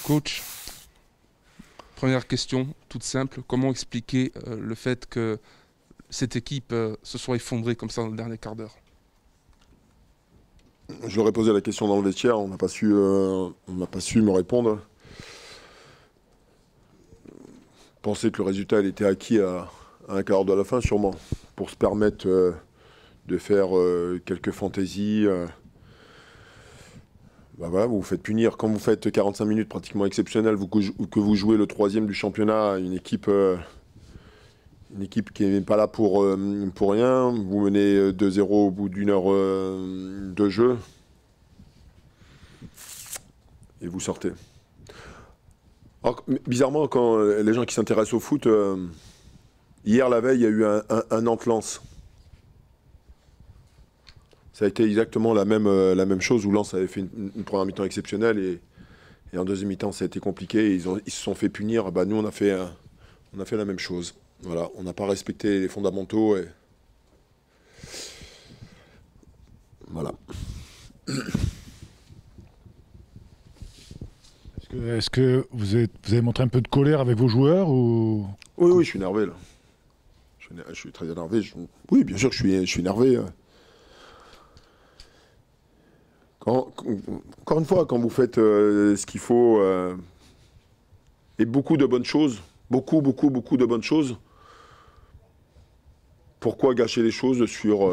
Coach, première question, toute simple. Comment expliquer le fait que cette équipe se soit effondrée comme ça dans le dernier quart d'heure? Je leur ai posé la question dans le vestiaire, on n'a pas su me répondre. Penser que le résultat était acquis à un quart d'heure de la fin, sûrement, pour se permettre de faire quelques fantaisies. Bah voilà, vous vous faites punir. Quand vous faites 45 minutes pratiquement exceptionnelles, que vous jouez le 3e du championnat, une équipe qui n'est pas là pour rien, vous menez 2-0 au bout d'une heure de jeu, et vous sortez. Alors, bizarrement, quand les gens qui s'intéressent au foot, hier, la veille, il y a eu un Nantes-Lens. Ça a été exactement la même chose, où Lens avait fait une première mi-temps exceptionnelle, et en deuxième mi-temps, ça a été compliqué, et ils se sont fait punir. Bah, nous, on a fait la même chose. Voilà, on n'a pas respecté les fondamentaux, et voilà. Est-ce que vous avez montré un peu de colère avec vos joueurs ou... Oui, je suis énervé, là. Je suis très énervé. Oui, bien sûr que je suis énervé. Encore une fois, quand vous faites ce qu'il faut, et beaucoup de bonnes choses, beaucoup de bonnes choses, pourquoi gâcher les choses sur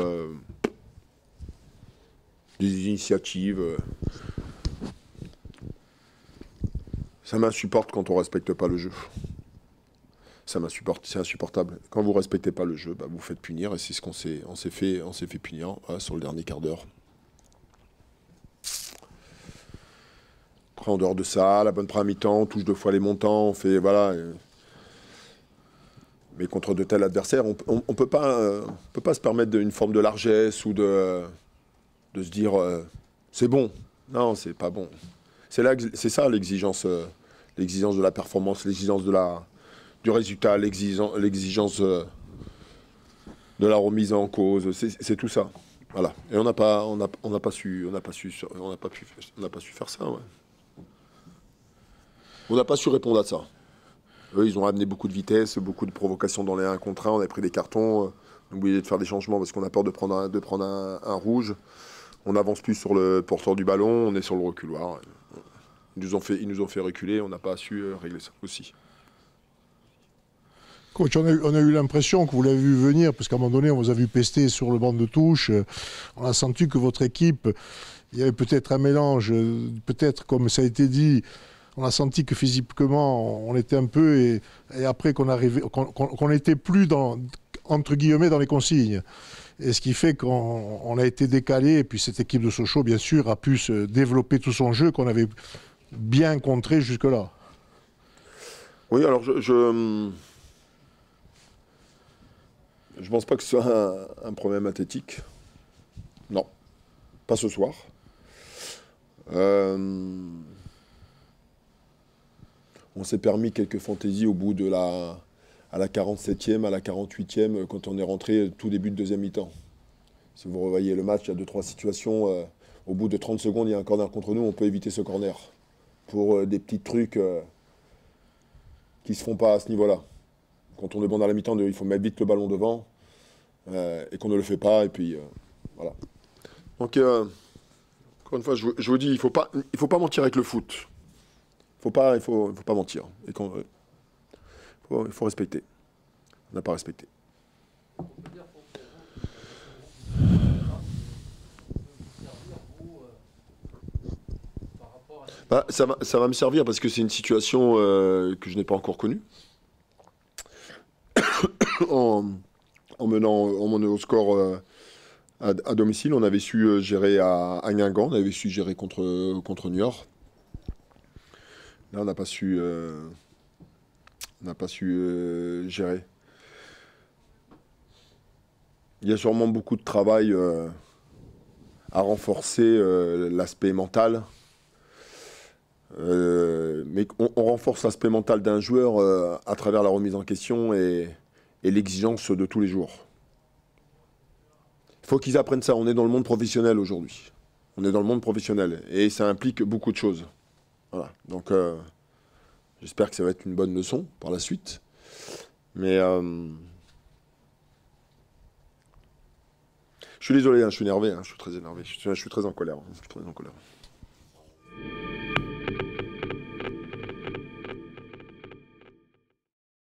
des initiatives Ça m'insupporte quand on ne respecte pas le jeu. C'est insupportable. Quand vous ne respectez pas le jeu, bah, vous faites punir, et c'est ce qu'on s'est fait punir sur le dernier quart d'heure. Après, en dehors de ça, la bonne première mi-temps, on touche 2 fois les montants, on fait, voilà. Mais contre de tels adversaires, on peut pas se permettre une forme de largesse ou de se dire c'est bon. Non, c'est pas bon. C'est ça l'exigence de la performance, l'exigence du résultat, l'exigence de la remise en cause. C'est tout ça. Voilà. Et on n'a pas su faire ça. Ouais. On n'a pas su répondre à ça. Eux, ils ont amené beaucoup de vitesse, beaucoup de provocations dans les 1 contre 1. On a pris des cartons. On a oublié de faire des changements parce qu'on a peur de prendre un rouge. On n'avance plus sur le porteur du ballon. On est sur le reculoir. Ils nous ont fait reculer. On n'a pas su régler ça aussi. Coach, on a eu l'impression que vous l'avez vu venir, parce qu'à un moment donné, on vous a vu pester sur le banc de touche. On a senti que votre équipe, il y avait peut-être un mélange, peut-être comme ça a été dit, on a senti que physiquement, on était un peu, et après qu'on n'était plus entre guillemets dans les consignes. Et ce qui fait qu'on a été décalé, et puis cette équipe de Sochaux, bien sûr, a pu se développer tout son jeu qu'on avait bien contré jusque-là. Oui, alors je pense pas que ce soit un problème athlétique. Non, pas ce soir. On s'est permis quelques fantaisies au bout à la 47e, à la 48e, quand on est rentré tout début de deuxième mi-temps. Si vous revoyez le match, il y a 2-3 situations. Au bout de 30 secondes, il y a un corner contre nous, on peut éviter ce corner. Pour des petits trucs qui ne se font pas à ce niveau-là. Quand on demande à la mi-temps, il faut mettre vite le ballon devant, et qu'on ne le fait pas, et puis voilà. Donc, encore une fois, je vous dis, il faut pas mentir avec le foot. Il faut pas mentir. Et il faut respecter. On n'a pas respecté. Bah, ça va me servir parce que c'est une situation que je n'ai pas encore connue. en menant au score à domicile, on avait su gérer à Guingamp, on avait su gérer contre Niort. Là, on n'a pas su gérer. Il y a sûrement beaucoup de travail à renforcer l'aspect mental. Mais on renforce l'aspect mental d'un joueur à travers la remise en question et l'exigence de tous les jours. Il faut qu'ils apprennent ça. On est dans le monde professionnel aujourd'hui. On est dans le monde professionnel et ça implique beaucoup de choses. Voilà. Donc J'espère que ça va être une bonne leçon par la suite. Mais je suis désolé, hein, je suis énervé, hein, je suis très énervé, je suis très en colère. Je suis très en colère.